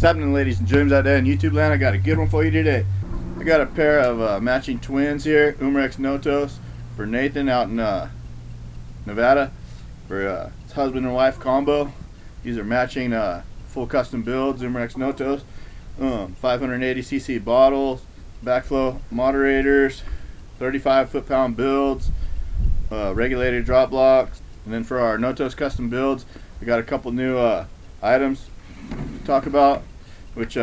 What's happening, ladies and germs out there in YouTube land? I got a good one for you today. I got a pair of matching twins here, Umrex Notos, for Nathan out in Nevada, for his husband and wife combo. These are matching full custom builds, Umrex Notos, 580cc bottles, backflow moderators, 35 foot-pound builds, regulated drop blocks. And then for our Notos custom builds, we got a couple new items to talk about, which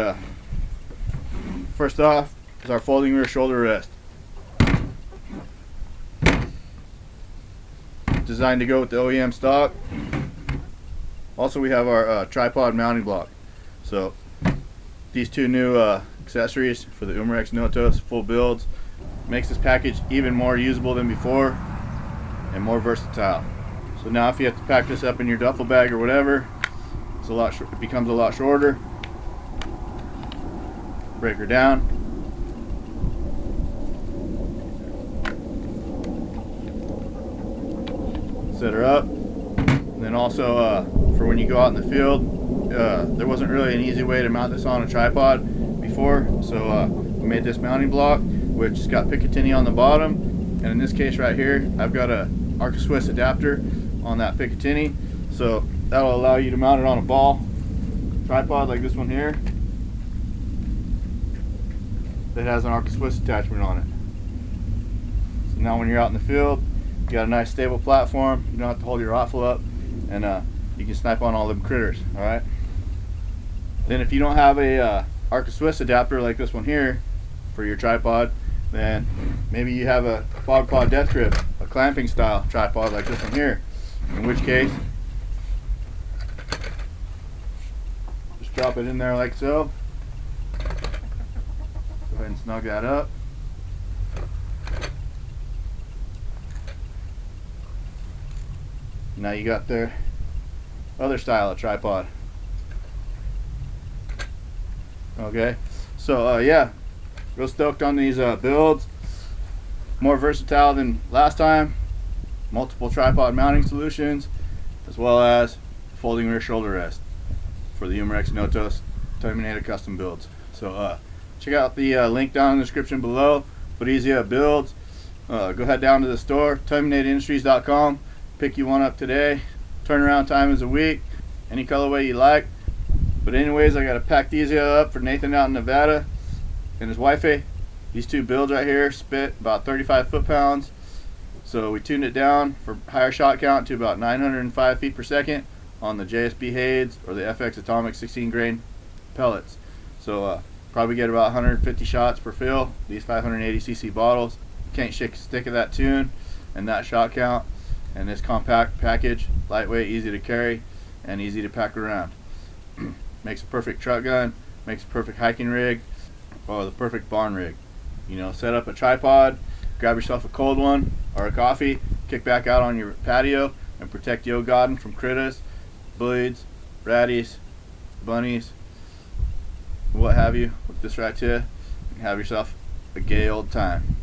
first off is our folding rear shoulder rest, designed to go with the OEM stock. Also, we have our tripod mounting block. So these two new accessories for the Umrex Notos full builds makes this package even more usable than before and more versatile. So now if you have to pack this up in your duffel bag or whatever, it's it becomes a lot shorter. Break her down. Set her up. And then also for when you go out in the field, there wasn't really an easy way to mount this on a tripod before, so we made this mounting block, which has got Picatinny on the bottom, and in this case right here I've got a Arca Swiss adapter on that Picatinny, so that'll allow you to mount it on a ball tripod like this one here that has an Arca Swiss attachment on it. So now when you're out in the field, you got a nice stable platform, you don't have to hold your rifle up, and you can snipe on all them critters. Alright, then if you don't have a Arca Swiss adapter like this one here for your tripod, then maybe you have a bog pod death grip, a clamping style tripod like this one here, in which case just drop it in there like so. Go ahead and snug that up. Now you got their other style of tripod. Okay, so yeah, real stoked on these builds. More versatile than last time. Multiple tripod mounting solutions, as well as folding rear shoulder rest for the Umrex Notos Terminador custom builds. So check out the link down in the description below for these builds. Go head down to the store, terminatorindustries.com. Pick you one up today. Turnaround time is a week. Any colorway you like. But anyways, I gotta pack these up for Nathan out in Nevada and his wifey. These two builds right here spit about 35 foot-pounds. So we tuned it down for higher shot count to about 905 feet per second on the JSB Hades or the FX Atomic 16 grain pellets. So probably get about 150 shots per fill. These 580cc bottles. Can't shake a stick of that tune and that shot count. And this compact package, lightweight, easy to carry, and easy to pack around. Makes a perfect truck gun, makes a perfect hiking rig, or the perfect barn rig. You know, set up a tripod, grab yourself a cold one or a coffee, kick back out on your patio, and protect your garden from critters, bleeds, ratties, bunnies, what have you. With this right here, you can have yourself a gay old time.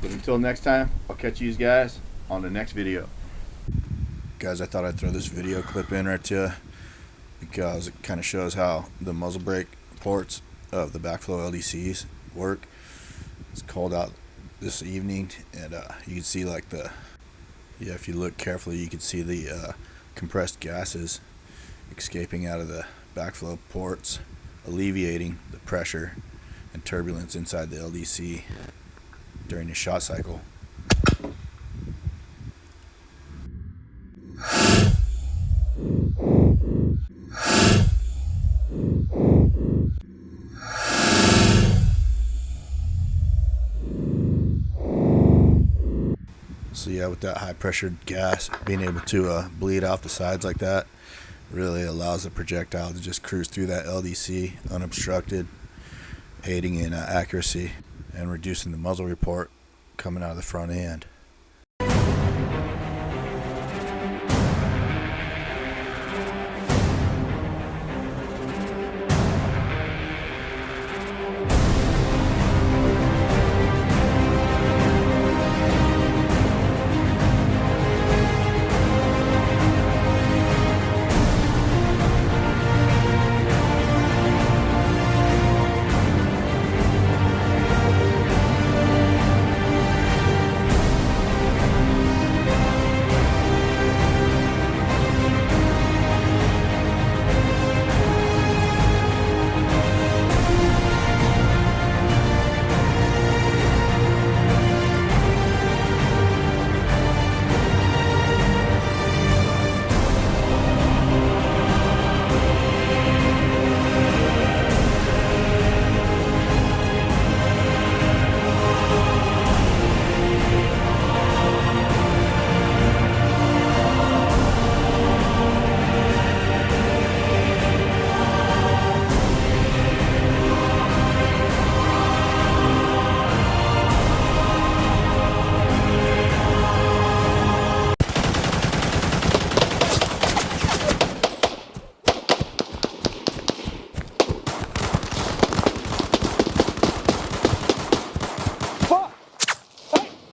But until next time, I'll catch you guys on the next video. Guys, I thought I'd throw this video clip in right to you because it kind of shows how the muzzle brake ports of the backflow LDCs work. It's cold out this evening, and you can see like if you look carefully, you can see the compressed gases escaping out of the backflow ports, alleviating the pressure and turbulence inside the LDC during the shot cycle. So yeah, with that high pressured gas being able to bleed off the sides like that really allows the projectile to just cruise through that LDC unobstructed, aiding in accuracy and reducing the muzzle report coming out of the front end.